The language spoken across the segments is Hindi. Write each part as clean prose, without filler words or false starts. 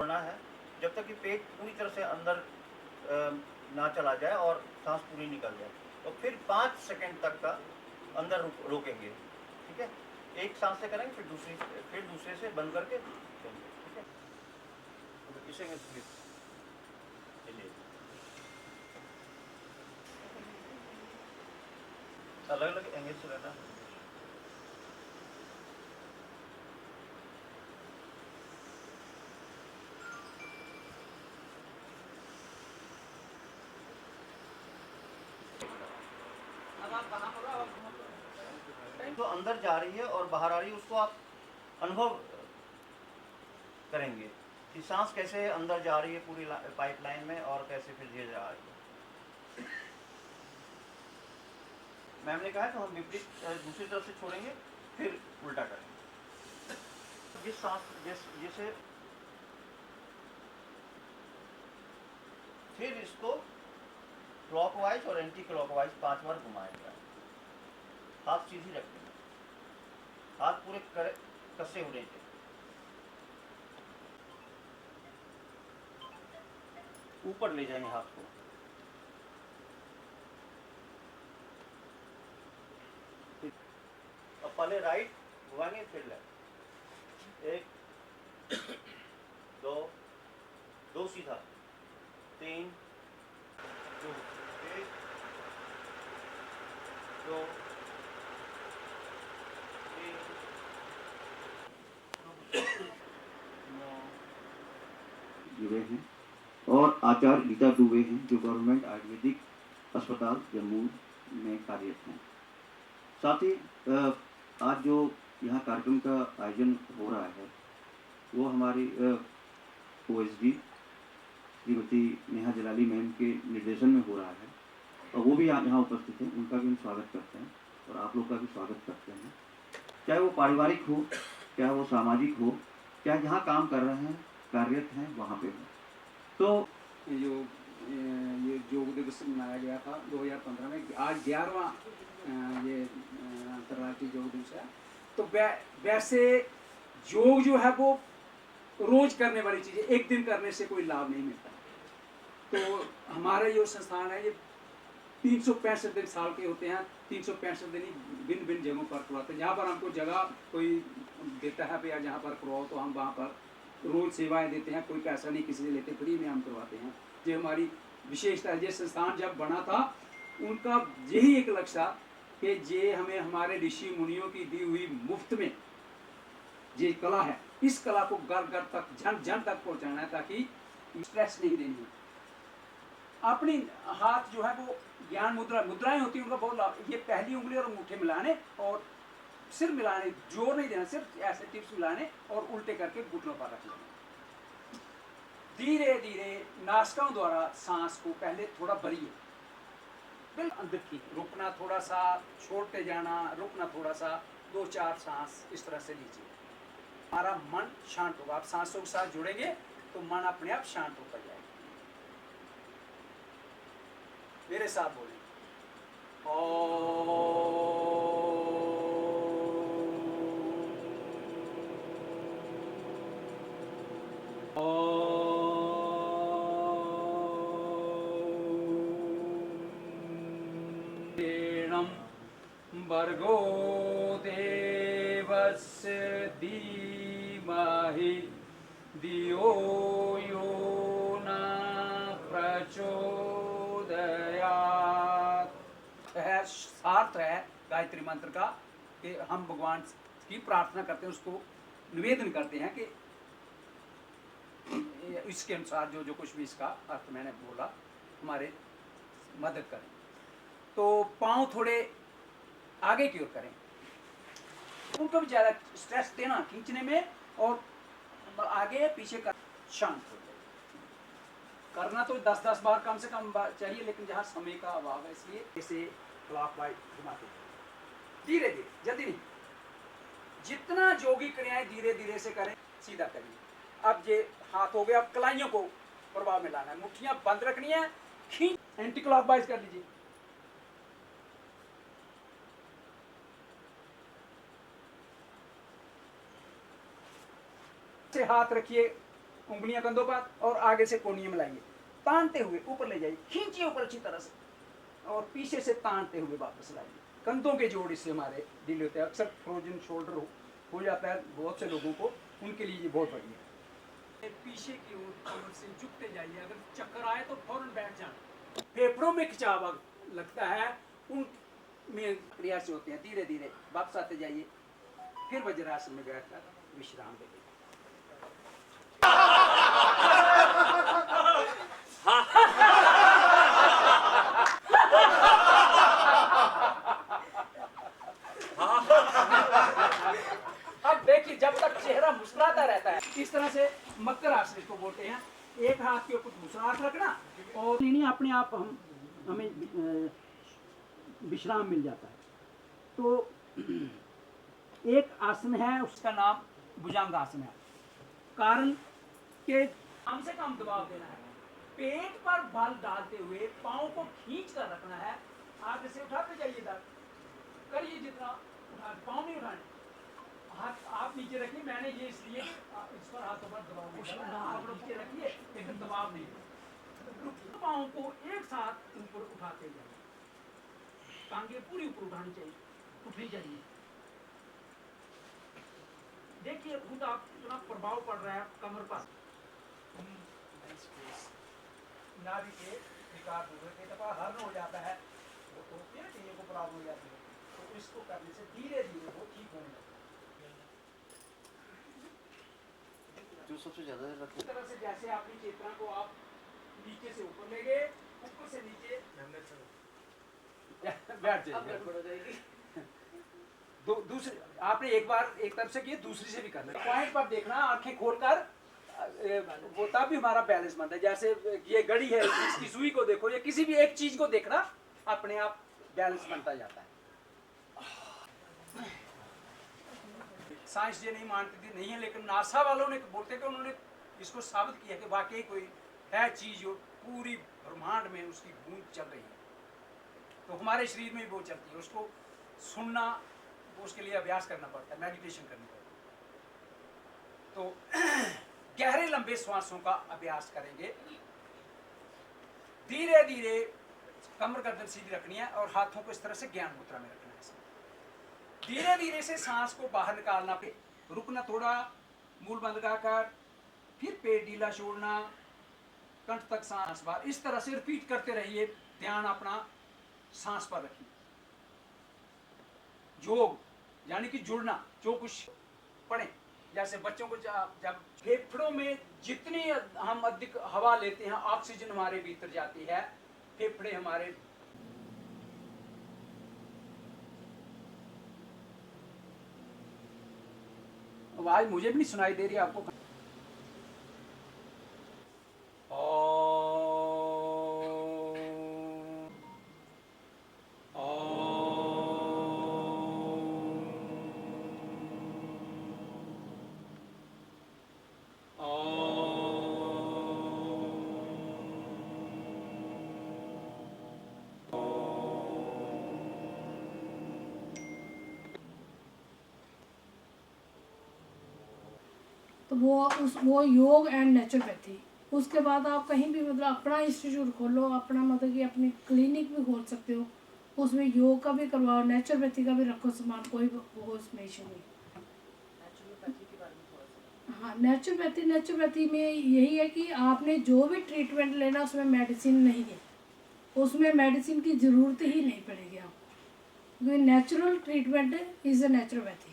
छोड़ना है जब तक कि पेट पूरी तरह से अंदर ना चला जाए और सांस पूरी निकल जाए। तो फिर 5 सेकंड तक का अंदर रोकेंगे, ठीक है। एक सांस से करेंगे, फिर दूसरे से बंद करके करेंगे, ठीक है। तो इसे अलग अलग एंगल से रहना है। तो अंदर जा रही है और बाहर आ रही है, उसको आप अनुभव करेंगे कि सांस कैसे अंदर जा रही है पूरी पाइपलाइन में और कैसे फिर धीरे जा रही है। मैम ने कहा है तो हम विपरीत दूसरी तरफ से छोड़ेंगे, फिर उल्टा करेंगे। जिस सांस जैसे फिर इसको क्लॉकवाइज और एंटी क्लॉकवाइज 5 बार घुमाएंगे। हाथ सीधी रखेंगे, हाथ पूरे कसे होने चाहिए। ऊपर ले जाएंगे हाथ को, अब पहले राइट घुमाएंगे फिर लेफ्ट। 1 2 2 सीधा, 3 2 1 2 जुड़े हैं और आचार्य रीता दुबे हैं जो गवर्नमेंट आयुर्वेदिक अस्पताल जम्मू में कार्यरत हैं। साथ ही आज जो यहाँ कार्यक्रम का आयोजन हो रहा है वो हमारी OSD श्रीमती नेहा जलाली मैम के निर्देशन में हो रहा है और वो भी यहाँ उपस्थित हैं। उनका भी हम स्वागत करते हैं और आप लोग का भी स्वागत करते हैं। चाहे वो पारिवारिक हो, चाहे वो सामाजिक हो, चाहे जहाँ काम कर रहे हैं, कार्यरत हैं, वहाँ पे हो। तो ये योग दिवस मनाया गया था 2015 में, आज 11वां ये अंतर्राष्ट्रीय योग दिवस है। तो वैसे योग जो है वो रोज करने वाली चीज़ है, एक दिन करने से कोई लाभ नहीं मिलता। तो हमारा जो संस्थान है ये 365 दिन साल के होते हैं, 365 दिन ही भिन्न भिन्न जगहों पर करवाते हैं। जहाँ पर हमको जगह कोई देता है या जहाँ पर करवाओ तो हम वहाँ पर रोज सेवाएं देते हैं, कोई पैसा नहीं किसी से लेते, फ्री में हम करवाते हैं। ये हमारी विशेषता है। ये संस्थान जब बना था उनका यही एक लक्ष्य था कि ये हमें हमारे ऋषि मुनियों की दी हुई मुफ्त में ये कला है, इस कला को घर घर तक जन जन तक पहुँचाना है ताकि स्ट्रेस नहीं देनी है। अपनी हाथ जो है वो ज्ञान मुद्राएं होती हैं, उनका बहुत लाभ। ये पहली उंगली और अंगूठे मिलाने और सिर मिलाने, जोर नहीं देना, सिर्फ ऐसे टिप्स मिलाने और उल्टे करके घुटनों पर रख लेना। धीरे धीरे नासिकाओं द्वारा सांस को पहले थोड़ा भरिए, बिल्कुल अंदर की रुकना, थोड़ा सा छोड़ते जाना, रुकना थोड़ा सा, 2-4 सांस इस तरह से लीजिए। हमारा मन शांत होगा। आप सांसों के साथ जुड़ेंगे तो मन अपने आप शांत होकर जाएगा। मेरे साथ बोलें, भर्गो देवस्य धीमहि धियो यो न प्रचोदयात्। सार्थ है गायत्री मंत्र का कि हम भगवान की प्रार्थना करते हैं, उसको निवेदन करते हैं कि इसके अनुसार जो जो कुछ भी इसका अर्थ मैंने बोला हमारे मदद करें। तो पांव थोड़े आगे की ओर करें, उनको भी ज़्यादा स्ट्रेस देना खींचने में, और आगे पीछे कर शांत हो जाए। करना तो 10-10 बार कम से कम चाहिए, लेकिन जहाँ समय का अभाव है इसलिए इसे क्लॉकवाइज घुमाते धीरे धीरे, जल्दी नहीं। जितना योगी क्रियाएं धीरे धीरे से करें, सीधा करिए। अब ये हाथ हो गया, अब कलाइयों को प्रभाव में लाना है, मुट्ठियां बंद रखनी है, खींच एंटी क्लॉकवाइज कर लीजिए। से हाथ रखिए उंगलियां कंधों पर और आगे से कोहनी में लाइए, तानते हुए ऊपर ले जाइए, खींचिए ऊपर अच्छी तरह से और पीछे से तानते हुए वापस लाइए। कंधों के जोड़ इससे हमारे ढीले होते हैं। अक्सर फ्रोजन शोल्डर हो जाता है बहुत से लोगों को, उनके लिए ये बहुत बढ़िया है। पीछे की ओर कमर से झुकते जाइए, अगर चक्कर आए तो फौरन बैठ जाना। फेफड़ों में खिंचाव लगता है, उन में क्रिया से होते हैं। धीरे धीरे वापस आते जाइए, फिर वज्रासन में बैठकर विश्राम देंगे। अब देखिए, जब तक चेहरा मुस्कुराता रहता है, इस तरह से मकर आसन इसको बोलते हैं। एक हाथ के ऊपर दूसरा हाथ रखना और नहीं, अपने आप हमें विश्राम मिल जाता है। तो एक आसन है, उसका नाम भुजंग आसन है। कारण के कम से कम दबाव देना है, पेट पर बल डालते हुए पाँव को खींच कर रखना है। आगे से उठाते जाइए, दर्द करिए जितना पाँव नहीं उठाने, हाथ आप नीचे रखिए। मैंने ये इसलिए इस पर हाथों पर दबाव नहीं डाला, आप नीचे रखिए लेकिन दबाव नहीं। पाँव को एक साथ ऊपर उठाते जाइए, टांगे पूरी ऊपर उठानी चाहिए, उठनी चाहिए। देखिए खुद आप इतना प्रभाव पड़ रहा है कमर पर। नाभि के विकार दूर कई दफा हर्न हो जाता है, तो ये को प्रॉब्लम हो जाती है, तो इसको करने से धीरे धीरे वो ठीक होने लगता है। जो सबसे ज्यादा इस तरह से जैसे अपनी चेतना को आप नीचे से ऊपर ले गए, ऊपर से नीचे बैठ जाइए। दूसरी आपने एक बार एक तरफ से किए, दूसरी से भी करना। पॉइंट पर देखना, आंखें खोलकर, वो तब भी हमारा बैलेंस बनता है। जैसे ये घड़ी है, इसकी सुई को देखो, या किसी भी एक चीज को देखना, अपने आप बैलेंस बनता जाता है। साइंस ये नहीं मानती थी, नहीं है, लेकिन नासा वालों ने बोलते कि उन्होंने इसको साबित किया कि वाकई कोई है चीज जो पूरी ब्रह्मांड में उसकी गूंज चल रही है। तो हमारे शरीर में भी वो चलती है, उसको सुनना, उसके लिए अभ्यास करना पड़ता है, मेडिटेशन करनी पड़ती है। तो गहरे लंबे श्वासों का अभ्यास करेंगे। धीरे धीरे कमर गर्दन सीधी रखनी है और हाथों को इस तरह से ज्ञान मुद्रा में रखना है। धीरे धीरे से सांस को बाहर निकालना, पे रुकना, थोड़ा मूल बंद कर, फिर पेट ढीला छोड़ना, कंठ तक सांस बाहर। इस तरह से रिपीट करते रहिए, ध्यान अपना सांस पर रखिए। योग यानी कि जुड़ना, जो कुछ पढ़े, जैसे बच्चों को जब फेफड़ों में जितनी हम अधिक हवा लेते हैं, ऑक्सीजन हमारे भीतर जाती है, फेफड़े हमारे आवाज मुझे भी नहीं सुनाई दे रही आपको। तो वो योग एंड नेचुरोपैथी। उसके बाद आप कहीं भी मतलब अपना इंस्टीट्यूट खोलो, अपना मतलब कि अपनी क्लिनिक भी खोल सकते हो, उसमें योग का भी करवाओ, नेचुरोपैथी का भी रखो सामान, कोई वो उसमें इशू नहीं। हाँ, नेचुरोपैथी में यही है कि आपने जो भी ट्रीटमेंट लेना उसमें मेडिसिन नहीं है, उसमें मेडिसिन की ज़रूरत ही नहीं पड़ेगी आप, क्योंकि natural treatment is a naturopathy.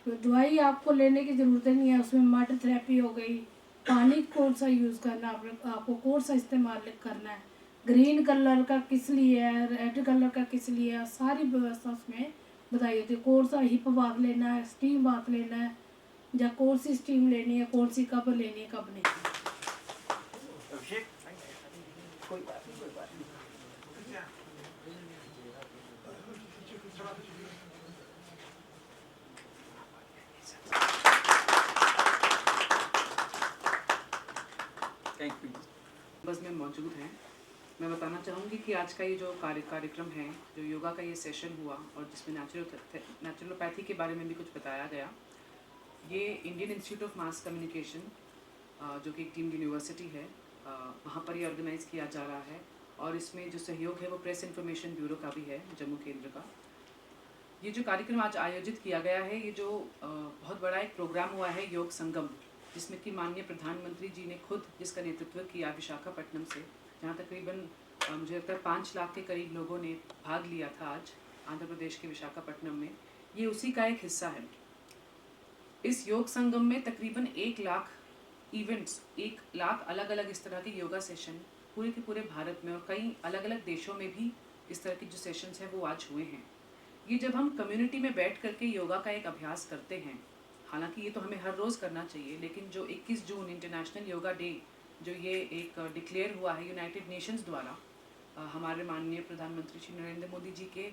तो दवाई आपको लेने की ज़रूरत नहीं है। उसमें मड थेरेपी हो गई, पानी कौन सा यूज़ करना है, आपको कौन सा इस्तेमाल करना है, ग्रीन कलर का किस लिए है, रेड कलर का किस लिए है, सारी व्यवस्था उसमें बताई होती है। कौन सा हिप बाथ लेना है, स्टीम बाथ लेना है, या कौन सी स्टीम लेनी है, कौन सी कब लेनी है, कब नहीं। कोई बात नहीं, कोई बात नहीं। बस में मौजूद हैं। मैं बताना चाहूँगी कि आज का ये जो कार्यक्रम है, जो योगा का ये सेशन हुआ और जिसमें नेचुरोपैथी के बारे में भी कुछ बताया गया, ये Indian institute of mass communication जो कि एक डीम्ड यूनिवर्सिटी है, वहाँ पर ये ऑर्गेनाइज़ किया जा रहा है। और इसमें जो सहयोग है वो प्रेस इन्फॉर्मेशन ब्यूरो का भी है, जम्मू केंद्र का। ये जो कार्यक्रम आज आयोजित किया गया है, ये जो बहुत बड़ा एक प्रोग्राम हुआ है योग संगम, जिसमें कि माननीय प्रधानमंत्री जी ने खुद जिसका नेतृत्व किया विशाखापट्टनम से, जहाँ तकरीबन मुझे लगता है 5 लाख के करीब लोगों ने भाग लिया था आज आंध्र प्रदेश के विशाखापट्टनम में। ये उसी का एक हिस्सा है। इस योग संगम में तकरीबन 1 लाख इवेंट्स, 1 लाख अलग अलग इस तरह के योगा सेशन पूरे के पूरे भारत में और कई अलग अलग देशों में भी इस तरह के जो सेशंस हैं वो आज हुए हैं। ये जब हम कम्युनिटी में बैठ करके योगा का एक अभ्यास करते हैं, हालांकि ये तो हमें हर रोज़ करना चाहिए, लेकिन जो 21 जून इंटरनेशनल योगा डे जो ये एक डिक्लेयर हुआ है यूनाइटेड नेशंस द्वारा, हमारे माननीय प्रधानमंत्री श्री नरेंद्र मोदी जी के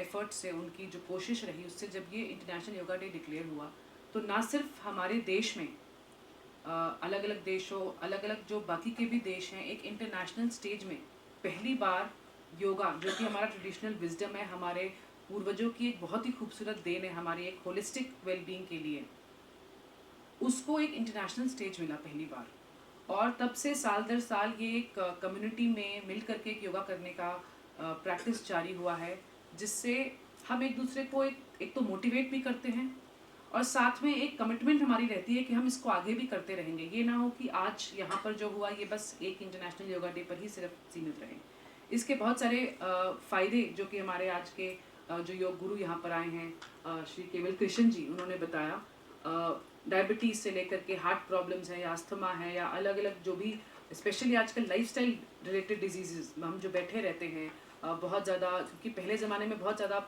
एफर्ट से, उनकी जो कोशिश रही उससे जब ये इंटरनेशनल योगा डे डिक्लेयर हुआ, तो ना सिर्फ हमारे देश में अलग अलग देशों, अलग अलग जो बाकी के भी देश हैं, एक इंटरनेशनल स्टेज में पहली बार योगा, जो कि हमारा ट्रेडिशनल विजडम है, हमारे पूर्वजों की एक बहुत ही खूबसूरत देन है हमारी एक होलिस्टिक वेलबींग के लिए, उसको एक इंटरनेशनल स्टेज मिला पहली बार। और तब से साल दर साल ये एक कम्युनिटी में मिल करके एक योगा करने का प्रैक्टिस जारी हुआ है, जिससे हम एक दूसरे को एक तो मोटिवेट भी करते हैं और साथ में एक कमिटमेंट हमारी रहती है कि हम इसको आगे भी करते रहेंगे। ये ना हो कि आज यहाँ पर जो हुआ ये बस एक इंटरनेशनल योगा डे पर ही सिर्फ सीमित रहे। इसके बहुत सारे फ़ायदे जो कि हमारे आज के जो योग गुरु यहाँ पर आए हैं, श्री केवल कृष्ण जी, उन्होंने बताया। डायबिटीज़ से लेकर के हार्ट प्रॉब्लम्स है या अस्थमा है या अलग अलग जो भी, स्पेशली आजकल लाइफस्टाइल रिलेटेड डिजीज़, हम जो बैठे रहते हैं बहुत ज़्यादा, क्योंकि पहले ज़माने में बहुत ज़्यादा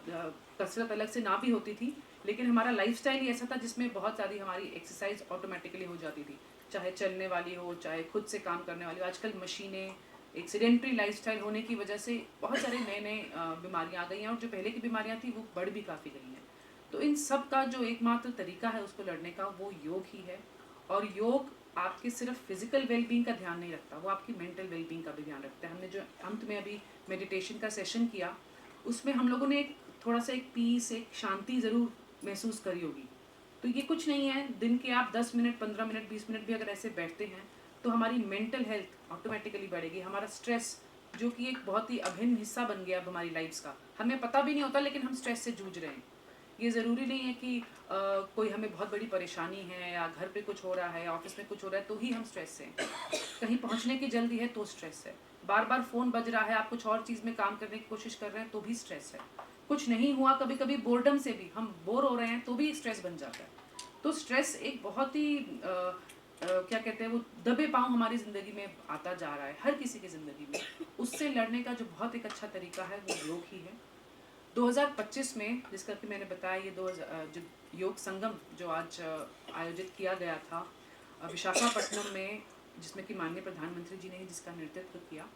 कसरत अलग से ना भी होती थी, लेकिन हमारा लाइफस्टाइल ही ऐसा था जिसमें बहुत ज़्यादा हमारी एक्सरसाइज ऑटोमेटिकली हो जाती थी, चाहे चलने वाली हो, चाहे खुद से काम करने वाली हो। आजकल मशीनें, एक सेडेंट्री लाइफस्टाइल होने की वजह से बहुत सारे नए नए बीमारियां आ गई हैं और जो पहले की बीमारियां थी वो बढ़ भी काफ़ी गई हैं। तो इन सब का जो एकमात्र तरीका है उसको लड़ने का वो योग ही है। और योग आपके सिर्फ फिजिकल वेलबींग का ध्यान नहीं रखता, वो आपकी मेंटल वेलबींग का भी ध्यान रखता है। हमने जो अंत में अभी मेडिटेशन का सेशन किया उसमें हम लोगों ने थोड़ा सा एक पीस, एक शांति ज़रूर महसूस करी होगी। तो ये कुछ नहीं है, दिन के आप 10 मिनट, 15 मिनट, 20 मिनट भी अगर ऐसे बैठते हैं तो हमारी मेंटल हेल्थ ऑटोमेटिकली बढ़ेगी। हमारा स्ट्रेस, जो कि एक बहुत ही अभिन्न हिस्सा बन गया अब हमारी लाइफ्स का, हमें पता भी नहीं होता लेकिन हम स्ट्रेस से जूझ रहे हैं। ये ज़रूरी नहीं है कि कोई हमें बहुत बड़ी परेशानी है या घर पे कुछ हो रहा है, ऑफिस में कुछ हो रहा है तो ही हम स्ट्रेस से हैं। कहीं पहुंचने की जल्दी है तो स्ट्रेस है, बार बार फ़ोन बज रहा है, आप कुछ और चीज़ में काम करने की कोशिश कर रहे हैं तो भी स्ट्रेस है, कुछ नहीं हुआ, कभी कभी बोर्डम से भी हम बोर हो रहे हैं तो भी स्ट्रेस बन जाता है। तो स्ट्रेस एक बहुत ही क्या कहते हैं, वो दबे पाँव हमारी ज़िंदगी में आता जा रहा है, हर किसी की ज़िंदगी में। उससे लड़ने का जो बहुत एक अच्छा तरीका है वो योग ही है। 2025 में, जिसका कि मैंने बताया, ये जो योग संगम जो आज आयोजित किया गया था विशाखापट्टनम में, जिसमें कि माननीय प्रधानमंत्री जी ने ही जिसका नेतृत्व किया,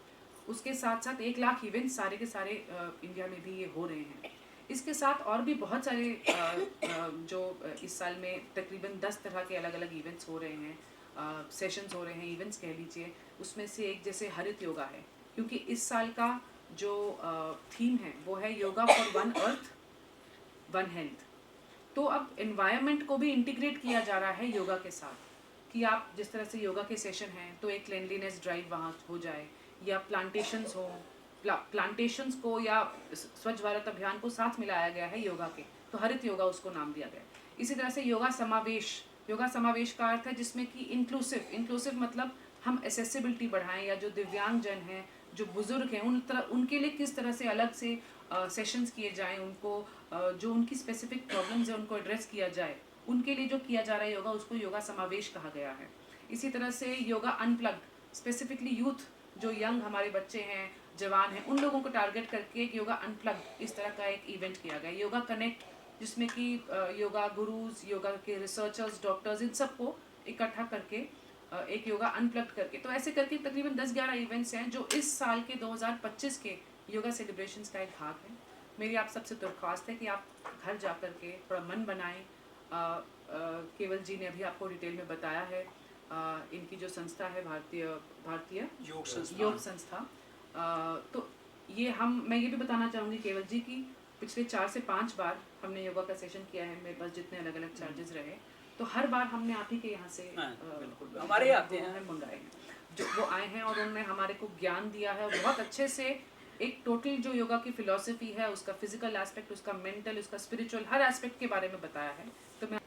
उसके साथ साथ 1 लाख इवेंट्स सारे के सारे इंडिया में भी ये हो रहे हैं। इसके साथ और भी बहुत सारे जो इस साल में तकरीबन 10 तरह के अलग अलग इवेंट्स हो रहे हैं, सेशंस हो रहे हैं, इवेंट्स कह लीजिए। उसमें से एक जैसे हरित योगा है, क्योंकि इस साल का जो थीम है वो है yoga for one earth one health. तो अब एनवायरनमेंट को भी इंटीग्रेट किया जा रहा है योगा के साथ, कि आप जिस तरह से योगा के सेशन हैं तो एक क्लेanलीनेस ड्राइव वहाँ हो जाए, या प्लांटेशंस हो, प्लांटेशंस को या स्वच्छ भारत अभियान को साथ मिलाया गया है योगा के, तो हरित योगा उसको नाम दिया गया। इसी तरह से योगा समावेश का अर्थ है जिसमें कि इंक्लूसिव मतलब हम एसेसिबिलिटी बढ़ाएं, या जो दिव्यांग जन हैं, जो बुजुर्ग हैं, उनके लिए किस तरह से अलग से सेशंस किए जाएं, उनको जो उनकी स्पेसिफिक प्रॉब्लम्स है उनको एड्रेस किया जाए, उनके लिए जो किया जा रहा है योगा, उसको योगा समावेश कहा गया है। इसी तरह से योगा अनप्लग्ड, स्पेसिफिकली यूथ, जो यंग हमारे बच्चे हैं, जवान हैं, उन लोगों को टारगेट करके एक योगा अनप्लग्ड इस तरह का एक इवेंट किया गया। योगा कनेक्ट, जिसमें कि योगा गुरुज, योगा के रिसर्चर्स, डॉक्टर्स, इन सबको इकट्ठा करके एक योगा अनप्लग्ड करके, तो ऐसे करके तकरीबन 10-11 इवेंट्स हैं जो इस साल के 2025 के योगा सेलिब्रेशंस का एक भाग है। मेरी आप सबसे दरख्वास्त है कि आप घर जा कर के थोड़ा मन बनाएं। केवल जी ने अभी आपको डिटेल में बताया है, इनकी जो संस्था है भारतीय योग संस्था, तो ये मैं ये भी बताना चाहूँगी केवल जी की पिछले 4 से 5 बार हमने योगा का सेशन किया है, मेरे पास जितने अलग अलग चार्जेस रहे, तो हर बार हमने आप ही के यहाँ से हाँ, बिल्कुल। हमारे यहाँ आते हैं। उन्होंने मंगाए हैं, जो वो आए हैं और उन्होंने हमारे को ज्ञान दिया है और बहुत अच्छे से एक टोटल जो योगा की फिलॉसफी है, उसका फिजिकल एस्पेक्ट, उसका मेंटल, उसका स्पिरिचुअल, हर एस्पेक्ट के बारे में बताया है। तो मैं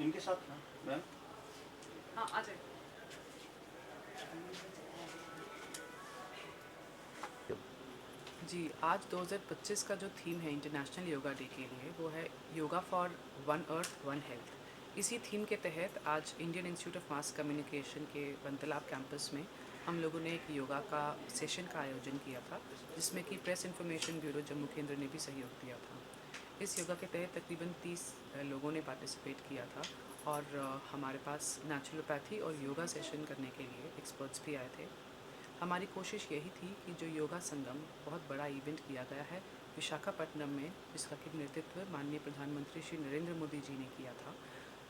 इनके साथ ना मैम हाँ आ जाए। जी, आज 2025 का जो थीम है इंटरनेशनल योगा डे के लिए, वो है yoga for one earth one health. इसी थीम के तहत आज Indian institute of mass communication के बनतलाब कैंपस में हम लोगों ने एक योगा का सेशन का आयोजन किया था, जिसमें कि प्रेस इन्फॉर्मेशन ब्यूरो जम्मू केंद्र ने भी सहयोग दिया था। इस योगा के तहत तकरीबन 30 लोगों ने पार्टिसिपेट किया था और हमारे पास नेचुरोपैथी और योगा सेशन करने के लिए एक्सपर्ट्स भी आए थे। हमारी कोशिश यही थी कि जो योगा संगम बहुत बड़ा इवेंट किया गया है विशाखापट्टनम में, जिसका कि नेतृत्व माननीय प्रधानमंत्री श्री नरेंद्र मोदी जी ने किया था,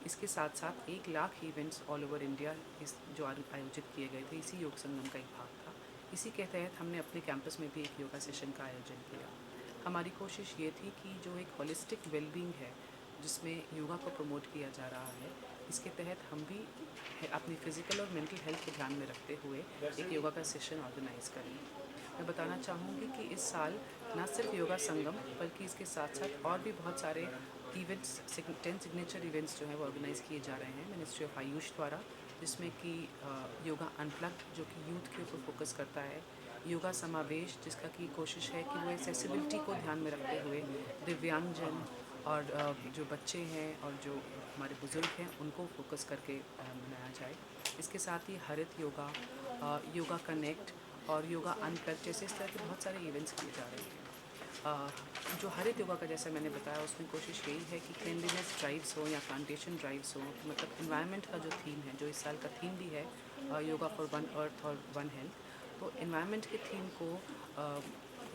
इसके साथ साथ 1 lakh events all over India इस जो आयोजित किए गए थे, इसी योग संगम का एक भाग था। इसी के तहत हमने अपने कैंपस में भी एक योगा सेशन का आयोजन किया। हमारी कोशिश ये थी कि जो एक होलिस्टिक वेलबींग है, जिसमें योगा को प्रमोट किया जा रहा है, इसके तहत हम भी अपनी फ़िज़िकल और मेंटल हेल्थ को ध्यान में रखते हुए एक योगा का सेशन ऑर्गेनाइज़ करें। मैं बताना चाहूँगी कि इस साल न सिर्फ योगा संगम, बल्कि इसके साथ साथ और भी बहुत सारे इवेंट्स 10 सिग्नेचर इवेंट्स जो हैं वो ऑर्गेनाइज़ किए जा रहे हैं मिनिस्ट्री ऑफ आयुष द्वारा, जिसमें कि योगा अनप्लग्ड जो कि यूथ के ऊपर फोकस करता है, योगा समावेश जिसका की कोशिश है कि वो एक्सेसिबिलिटी को ध्यान में रखते हुए दिव्यांगजन और जो बच्चे हैं और जो हमारे बुज़ुर्ग हैं उनको फोकस करके मनाया जाए। इसके साथ ही हरित योगा, योगा कनेक्ट और योगा अनप्लग्ड जैसे इस तरह के बहुत सारे इवेंट्स किए जा रहे हैं। जो हरित योगा का जैसे मैंने बताया, उसमें कोशिश यही है कि क्लीनलीनेस ड्राइव्स हो या प्लांटेशन ड्राइव्स हो, मतलब इन्वायरमेंट का जो थीम है, जो इस साल का थीम भी है योगा फॉर वन अर्थ और वन हेल्थ, तो इन्वायरमेंट के थीम को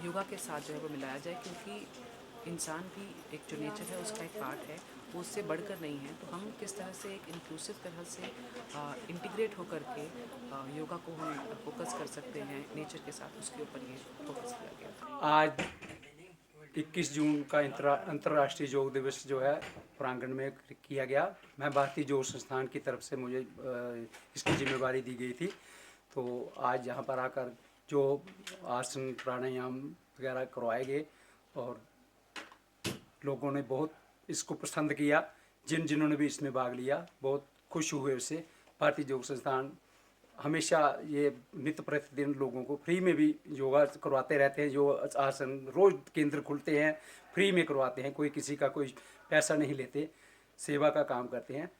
योगा के साथ जो है वो मिलाया जाए, क्योंकि इंसान भी एक जो नेचर है उसका एक पार्ट है, वो उससे बढ़कर नहीं है। तो हम किस तरह से एक इंक्लूसिव तरह से इंटीग्रेट होकर के योगा को हम फोकस कर सकते हैं नेचर के साथ, उसके ऊपर ये फोकस किया गया। आज 21 जून का अंतर्राष्ट्रीय योग दिवस जो है प्रांगण में किया गया। मैं भारतीय योग संस्थान की तरफ से मुझे इसकी जिम्मेवारी दी गई थी। तो आज यहाँ पर आकर जो आसन प्राणायाम वगैरह करवाए गए और लोगों ने बहुत इसको पसंद किया। जिन्होंने भी इसमें भाग लिया बहुत खुश हुए उससे। भारतीय योग संस्थान हमेशा ये नित्य प्रतिदिन लोगों को फ्री में भी योगा करवाते रहते हैं। जो आसन रोज़ केंद्र खुलते हैं, फ्री में करवाते हैं, कोई किसी का कोई पैसा नहीं लेते, सेवा का काम करते हैं।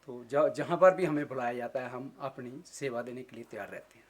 तो जहाँ पर भी हमें बुलाया जाता है हम अपनी सेवा देने के लिए तैयार रहते हैं।